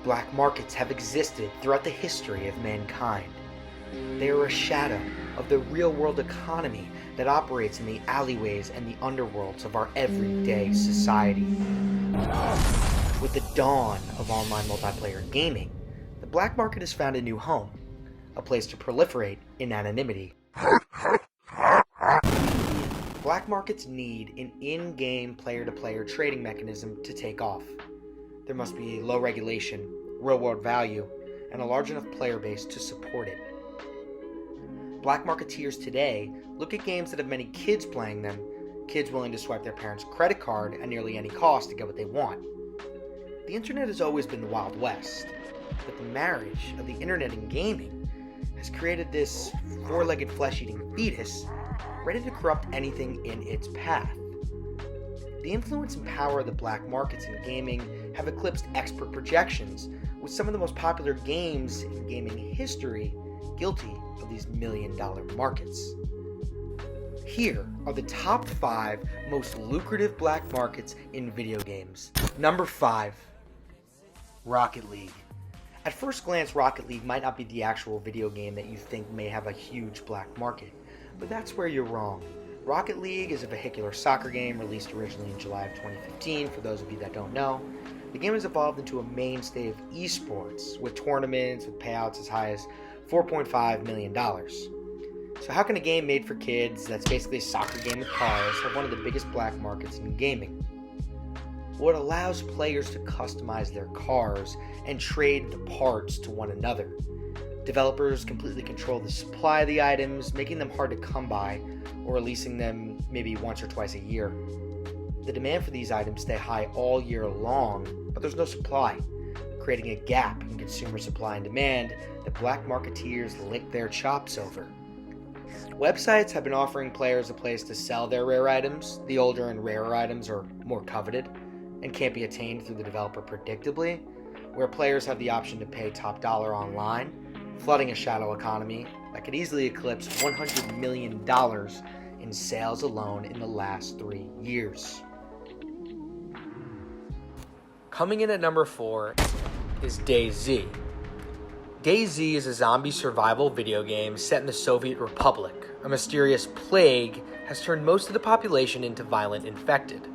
black markets have existed throughout the history of mankind. They are a shadow of the real-world economy that operates in the alleyways and the underworlds of our everyday society. With the dawn of online multiplayer gaming, the black market has found a new home, a place to proliferate in anonymity. Black markets need an in-game player-to-player trading mechanism to take off. There must be low regulation, real-world value, and a large enough player base to support it. Black marketeers today look at games that have many kids playing them, kids willing to swipe their parents' credit card at nearly any cost to get what they want. The internet has always been the Wild West, but the marriage of the internet and gaming has created this four-legged flesh-eating fetus ready to corrupt anything in its path. The influence and power of the black markets in gaming have eclipsed expert projections, with some of the most popular games in gaming history guilty of these million-dollar markets. Here are the top 5 most lucrative black markets in video games. Number 5. Rocket League. At first glance, Rocket League might not be the actual video game that you think may have a huge black market, but that's where you're wrong. Rocket League is a vehicular soccer game released originally in July of 2015, for those of you that don't know. The game has evolved into a mainstay of esports, with tournaments with payouts as high as $4.5 million. So how can a game made for kids that's basically a soccer game with cars have one of the biggest black markets in gaming? Well, it allows players to customize their cars and trade the parts to one another. Developers completely control the supply of the items, making them hard to come by, or releasing them maybe once or twice a year. The demand for these items stay high all year long, but there's no supply, creating a gap in consumer supply and demand that black marketeers lick their chops over. Websites have been offering players a place to sell their rare items. The older and rarer items are more coveted and can't be attained through the developer predictably, where players have the option to pay top dollar online, flooding a shadow economy that could easily eclipse $100 million in sales alone in the last 3 years. Coming in at number 4 is DayZ. DayZ is a zombie survival video game set in the Soviet Republic. A mysterious plague has turned most of the population into violent infected.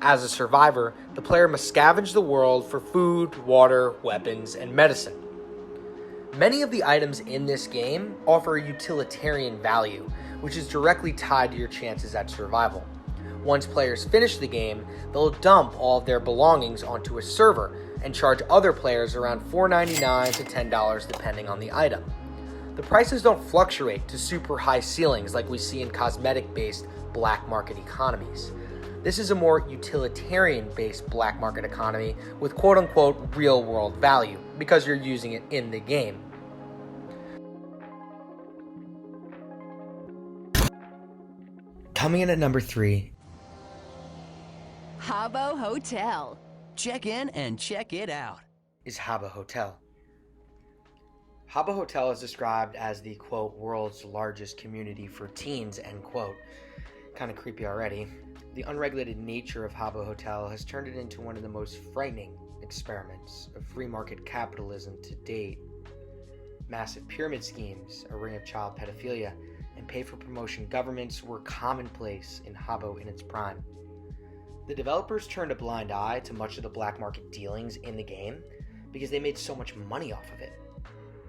As a survivor, the player must scavenge the world for food, water, weapons, and medicine. Many of the items in this game offer a utilitarian value, which is directly tied to your chances at survival. Once players finish the game, they'll dump all of their belongings onto a server and charge other players around $4.99 to $10 depending on the item. The prices don't fluctuate to super high ceilings like we see in cosmetic-based black market economies. This is a more utilitarian-based black market economy with quote-unquote real-world value because you're using it in the game. Coming in at number 3 Habbo Hotel. Check in and check it out. is Habbo Hotel. Habbo Hotel is described as the, quote, world's largest community for teens, end quote. Kind of creepy already. The unregulated nature of Habbo Hotel has turned it into one of the most frightening experiments of free market capitalism to date. Massive pyramid schemes, a ring of child pedophilia, and pay-for-promotion governments were commonplace in Habbo in its prime. The developers turned a blind eye to much of the black market dealings in the game because they made so much money off of it.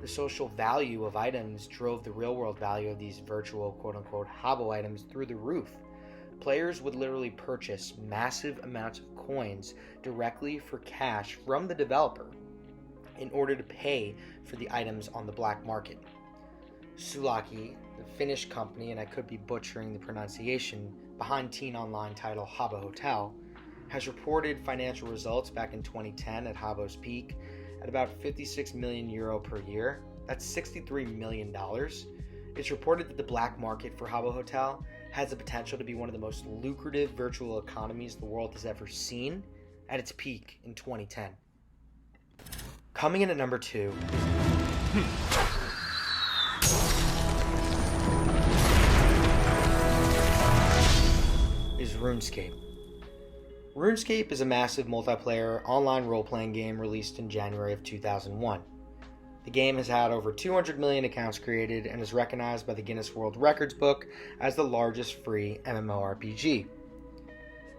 The social value of items drove the real-world value of these virtual quote-unquote Habbo items through the roof. Players would literally purchase massive amounts of coins directly for cash from the developer in order to pay for the items on the black market. Sulaki, the Finnish company, and I could be butchering the pronunciation, behind teen online title Habbo Hotel, has reported financial results back in 2010 at Habbo's peak at about 56 million euro per year. That's $63 million. It's reported that the black market for Habbo Hotel has the potential to be one of the most lucrative virtual economies the world has ever seen at its peak in 2010. Coming in at number 2 is RuneScape. RuneScape is a massive multiplayer online role-playing game released in January of 2001. The game has had over 200 million accounts created and is recognized by the Guinness World Records book as the largest free MMORPG.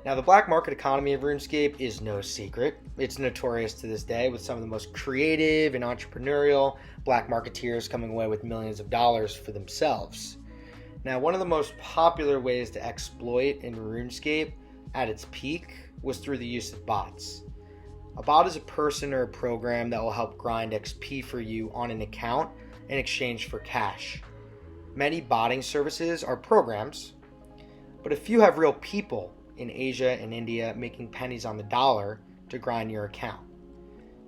Now, the black market economy of RuneScape is no secret. It's notorious to this day, with some of the most creative and entrepreneurial black marketeers coming away with millions of dollars for themselves. Now, one of the most popular ways to exploit in RuneScape at its peak was through the use of bots. A bot is a person or a program that will help grind XP for you on an account in exchange for cash. Many botting services are programs, but a few have real people in Asia and India making pennies on the dollar to grind your account.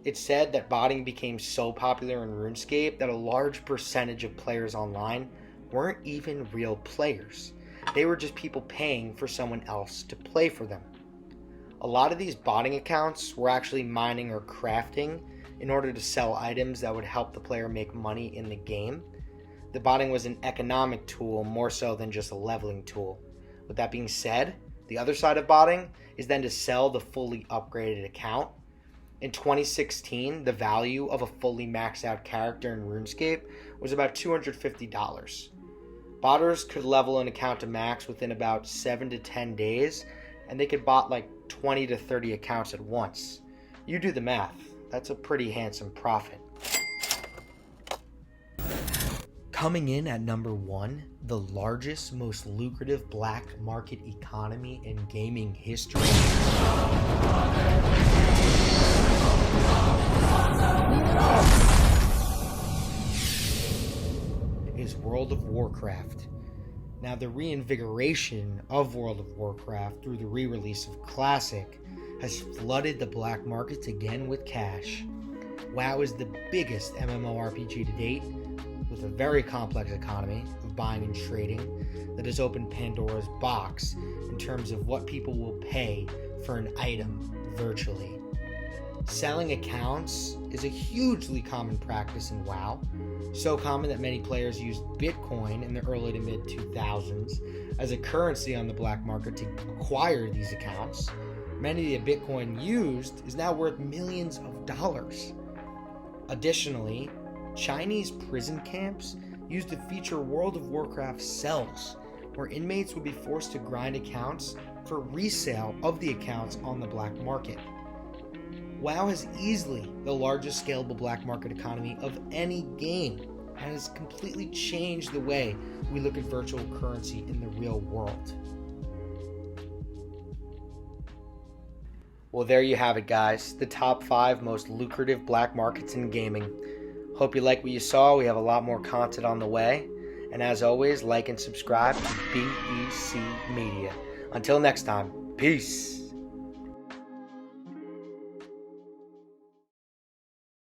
It's said that botting became so popular in RuneScape that a large percentage of players online weren't even real players. They were just people paying for someone else to play for them. A lot of these botting accounts were actually mining or crafting in order to sell items that would help the player make money in the game. The botting was an economic tool more so than just a leveling tool. With that being said, the other side of botting is then to sell the fully upgraded account. In 2016, the value of a fully maxed out character in RuneScape was about $250. Botters could level an account to max within about 7 to 10 days, and they could bot like 20 to 30 accounts at once. You do the math. That's a pretty handsome profit. Coming in at number 1, the largest, most lucrative black market economy in gaming history is World of Warcraft. Now, the reinvigoration of World of Warcraft through the re-release of Classic has flooded the black markets again with cash. WoW is the biggest MMORPG to date, with a very complex economy of buying and trading that has opened Pandora's box in terms of what people will pay for an item virtually. Selling accounts is a hugely common practice in WoW, so common that many players used Bitcoin in the early to mid 2000s as a currency on the black market to acquire these accounts. Many of the Bitcoin used is now worth millions of dollars. Additionally, Chinese prison camps used to feature World of Warcraft cells, where inmates would be forced to grind accounts for resale of the accounts on the black market. WoW is easily the largest scalable black market economy of any game and has completely changed the way we look at virtual currency in the real world. Well, there you have it, guys. The top 5 most lucrative black markets in gaming. Hope you like what you saw. We have a lot more content on the way. And as always, like and subscribe to BEC Media. Until next time, peace.